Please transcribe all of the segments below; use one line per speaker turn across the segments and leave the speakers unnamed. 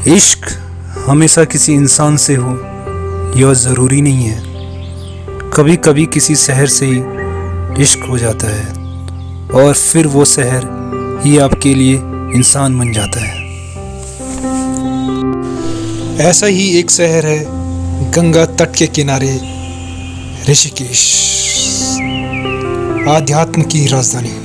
इश्क हमेशा किसी इंसान से हो यह ज़रूरी नहीं है। कभी कभी किसी शहर से ही इश्क हो जाता है और फिर वो शहर ही आपके लिए इंसान बन जाता है। ऐसा ही एक शहर है गंगा तट के किनारे, ऋषिकेश, आध्यात्म की राजधानी।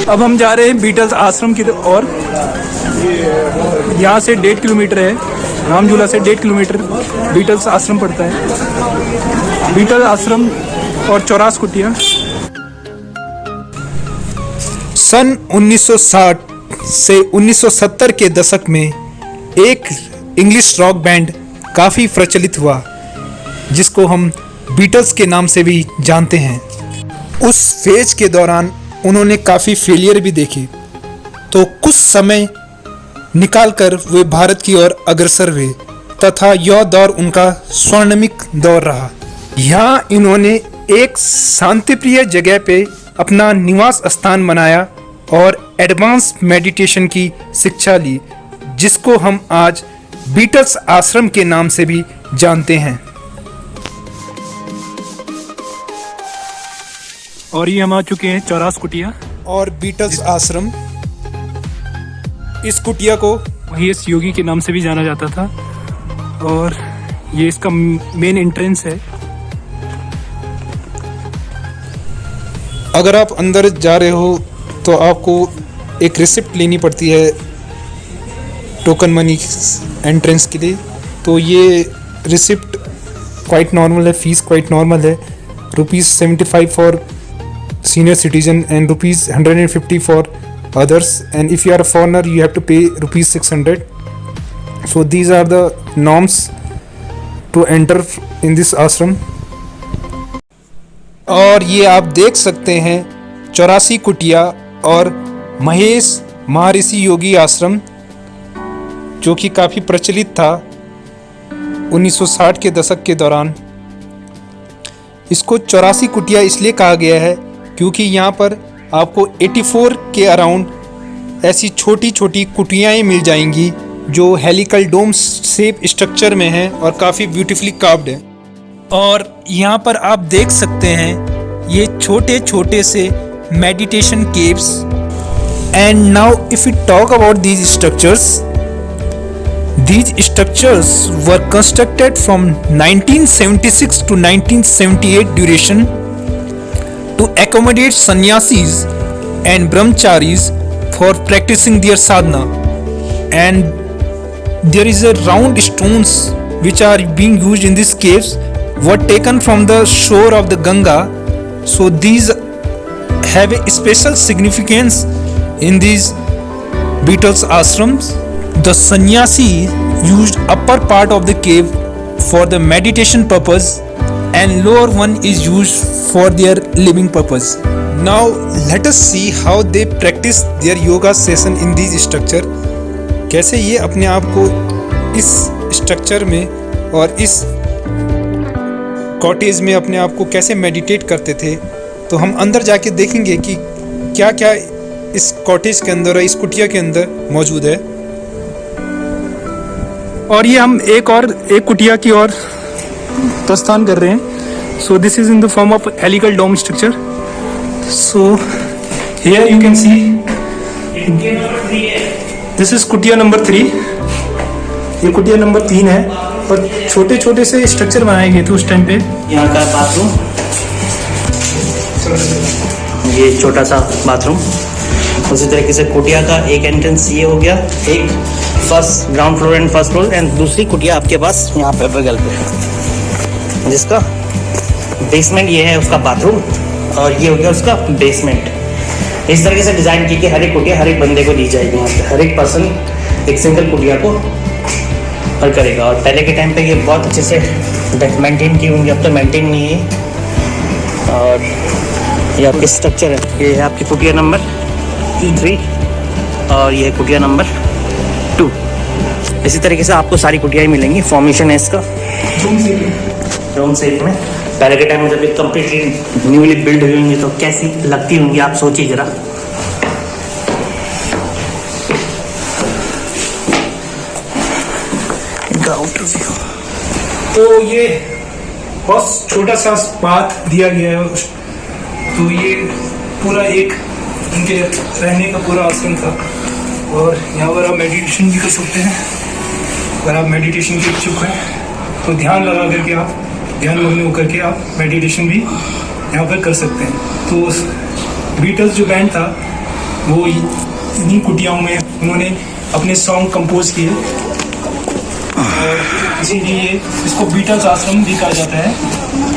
अब हम जा रहे हैं बीटल्स आश्रम की ओर। यहाँ से 1.5 किलोमीटर है, रामझूला से 1.5 किलोमीटर बीटल्स आश्रम पड़ता है। बीटल्स आश्रम और 84 कुटिया।
सन 1960 से 1970 के दशक में एक इंग्लिश रॉक बैंड काफ़ी प्रचलित हुआ जिसको हम बीटल्स के नाम से भी जानते हैं। उस फेज के दौरान उन्होंने काफ़ी फेलियर भी देखे, तो कुछ समय निकालकर वे भारत की ओर अग्रसर हुए तथा यह दौर उनका स्वर्णिम दौर रहा। यहाँ इन्होंने एक शांतिप्रिय जगह पे अपना निवास स्थान बनाया और एडवांस मेडिटेशन की शिक्षा ली, जिसको हम आज बीटल्स आश्रम के नाम से भी जानते हैं।
और ये हम आ चुके हैं 84 कुटिया
और बीटल्स आश्रम, इस कुटिया को
वही इस योगी के नाम से भी जाना जाता था और ये इसका मेन एंट्रेंस है।
अगर आप अंदर जा रहे हो तो आपको एक रिसिप्ट लेनी पड़ती है टोकन मनी एंट्रेंस के लिए। तो ये रिसिप्ट क्वाइट नॉर्मल है, फीस क्वाइट नॉर्मल है। ₹75 for senior citizen and ₹150 for others, and if you are a foreigner you have to pay ₹600. So these are the norms to enter in this ashram। और ये आप देख सकते हैं 84 कुटिया और महेश महर्षि योगी आश्रम, जो कि काफ़ी प्रचलित था 1960 के दशक के दौरान। इसको 84 कुटिया इसलिए कहा गया है क्योंकि यहाँ पर आपको 84 के अराउंड ऐसी छोटी छोटी कुटियाएँ मिल जाएंगी जो हेलिकल डोम शेप स्ट्रक्चर में हैं और काफ़ी ब्यूटीफुली कार्व्ड है। और यहाँ पर आप देख सकते हैं ये छोटे छोटे से meditation caves. And now if you talk about these structures were constructed from 1976 to 1978 duration to accommodate sannyasis and brahmacharis for practicing their sadhana, and there is a round stones which are being used in these caves were taken from the shore of the Ganga, so these have a special significance in these Beatles ashrams. The sannyasi used upper part of the cave for the meditation purpose and lower one is used for their living purpose. Now let us see how they practice their yoga session in these structure। कैसे ये अपने आप को इस structure में और इस cottage में अपने आप को कैसे मेडिटेट करते थे। तो हम अंदर जाके देखेंगे कि क्या क्या इस कॉटेज के अंदर, इस कुटिया के अंदर मौजूद है।
और ये हम एक कुटिया की ओर प्रस्थान कर रहे हैं। So this is in the form of helical dome structure. So here you can see this is कुटिया नंबर 3। ये कुटिया नंबर 3 है, पर छोटे छोटे से स्ट्रक्चर बनाए गए थे उस टाइम पे।
यहाँ का बाथरूम, ये छोटा सा बाथरूम। उसी तरीके से कुटिया का एक एंट्रेंस ये हो गया, एक first ground floor and first floor, and दूसरी कुटिया आपके पास यहाँ पे बगल पे, जिसका बेसमेंट ये है उसका बाथरूम, और ये हो गया उसका बेसमेंट। इस तरीके से डिज़ाइन की कि हर एक कुटिया हर एक बंदे को दी जाएगी। यहाँ पे हर एक पर्सन एक सिंगल कुटिया को हल करेगा। और पहले के टाइम पे ये बहुत अच्छे से मेंटेन की होंगी, अब तो मेंटेन नहीं है। और ये आपके स्ट्रक्चर है, ये है आपकी कुटिया नंबर 3 और ये है कुटिया नंबर 2। इसी तरीके से आपको सारी कुटियाँ मिलेंगी। फॉर्मेशन है इसका रूम शेप में। पहले के टाइम में जब ये कम्प्लीटली न्यूली बिल्ड हुई होंगी तो कैसी लगती होंगी आप सोचिए जरा।
तो ये बहुत छोटा सा पाथ दिया गया है, तो ये पूरा एक उनके रहने का पूरा आश्रम था। और यहाँ पर आप मेडिटेशन भी कर सकते हैं। अगर आप मेडिटेशन के इच्छुक हैं तो ध्यान लगा करके आप ध्यान मग्न होकर के आप मेडिटेशन भी यहाँ पर कर सकते हैं। तो बीटल्स जो बैंड था वो इन्हीं कुटियाओं में उन्होंने अपने सॉन्ग कंपोज किए, और इसीलिए इसको बीटल्स आश्रम भी कहा जाता है।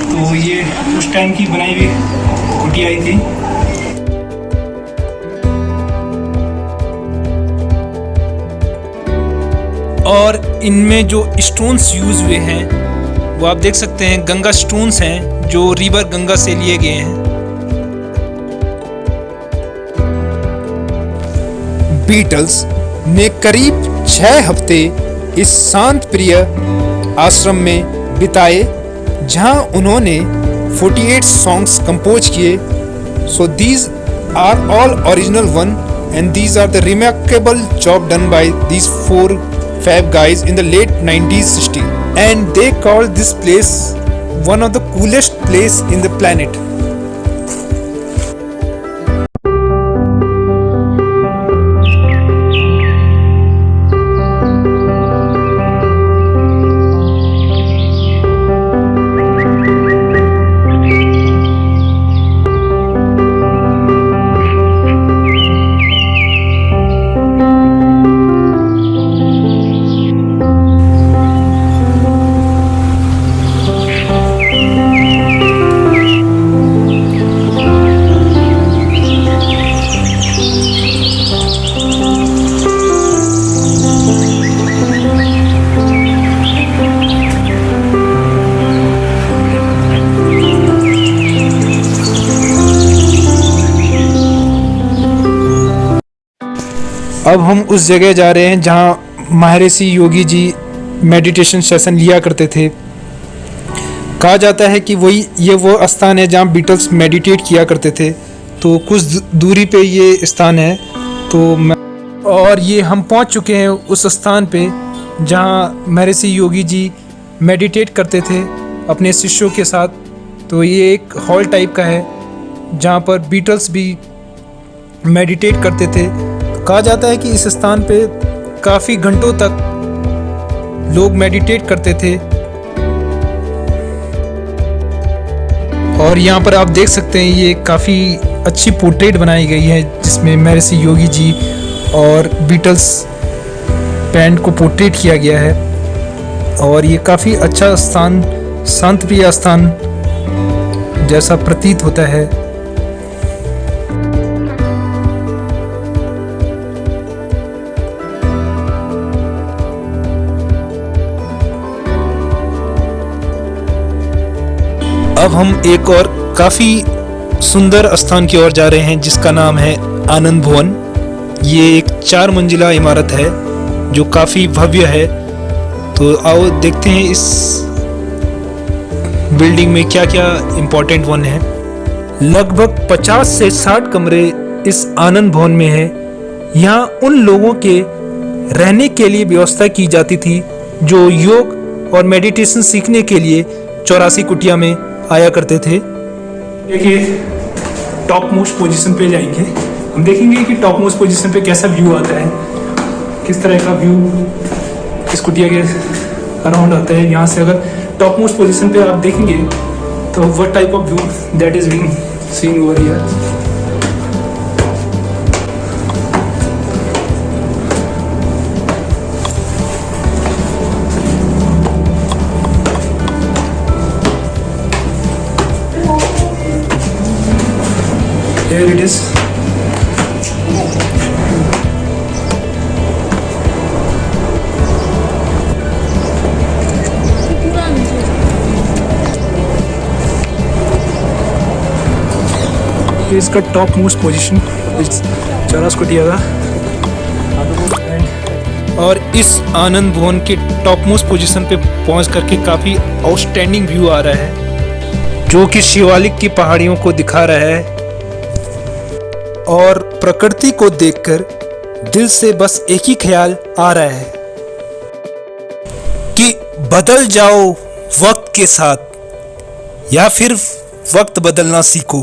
तो ये उस टाइम की बनाई हुई कुटिया ही थी।
और इनमें जो स्टोन्स यूज हुए हैं वो आप देख सकते हैं, गंगा स्टोन्स हैं जो रिवर गंगा से लिए गए हैं। बीटल्स ने करीब 6 हफ्ते इस शांत प्रिय आश्रम में बिताए, जहां उन्होंने 48 सॉन्ग्स कंपोज किए। So these are all original one, and these are the remarkable job done by these 4 fab guys in the late 90s 60, and they called this place one of the coolest place in the planet. अब हम उस जगह जा रहे हैं जहाँ महर्षि Yogi ji meditation session लिया करते थे। कहा जाता है कि ये वो स्थान है जहाँ बीटल्स मेडिटेट किया करते थे। तो कुछ दूरी पे ये स्थान है। और ये हम पहुँच चुके हैं उस स्थान पे जहाँ महर्षि योगी जी मेडिटेट करते थे अपने शिष्यों के साथ। तो ये एक हॉल टाइप का है जहाँ पर बीटल्स भी मेडिटेट करते थे। कहा जाता है कि इस स्थान पे काफ़ी घंटों तक लोग मेडिटेट करते थे। और यहाँ पर आप देख सकते हैं ये काफ़ी अच्छी पोर्ट्रेट बनाई गई है जिसमें महर्षि योगी जी और बीटल्स बैंड को पोर्ट्रेट किया गया है। और ये काफ़ी अच्छा स्थान, शांत प्रिय स्थान जैसा प्रतीत होता है। अब हम एक और काफ़ी सुंदर स्थान की ओर जा रहे हैं जिसका नाम है आनंद भवन। ये एक 4 मंजिला इमारत है जो काफ़ी भव्य है। तो आओ देखते हैं इस बिल्डिंग में क्या क्या इम्पोर्टेंट वन है। लगभग 50 से 60 कमरे इस आनंद भवन में है। यहाँ उन लोगों के रहने के लिए व्यवस्था की जाती थी जो योग और मेडिटेशन सीखने के लिए 84 कुटिया में आया करते थे।
देखिए टॉप मोस्ट पोजीशन पे जाएंगे, हम देखेंगे कि टॉप मोस्ट पोजीशन पे कैसा व्यू आता है। किस तरह का व्यू इस कुटिया के अराउंड आता है। यहाँ से अगर टॉप मोस्ट पोजीशन पे आप देखेंगे तो what type of view that is being seen over here. Here it is. ये इसका टॉप मोस्ट पोजीशन इस चौरास कुटिया का।
और इस आनंद भवन के टॉप मोस्ट पोजीशन पे पहुंच करके काफ़ी आउटस्टैंडिंग व्यू आ रहा है जो कि शिवालिक की पहाड़ियों को दिखा रहा है। और प्रकृति को देखकर दिल से बस एक ही ख्याल आ रहा है कि बदल जाओ वक्त के साथ या फिर वक्त बदलना सीखो,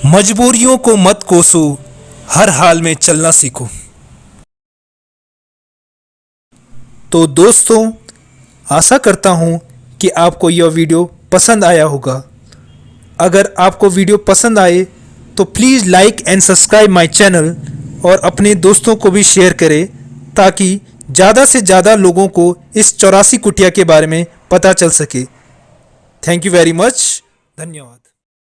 मजबूरियों को मत कोसो, हर हाल में चलना सीखो। तो दोस्तों, आशा करता हूं कि आपको यह वीडियो पसंद आया होगा। अगर आपको वीडियो पसंद आए तो please like and subscribe my channel और अपने दोस्तों को भी शेयर करें ताकि ज़्यादा से ज़्यादा लोगों को इस 84 कुटिया के बारे में पता चल सके। Thank you very much. धन्यवाद।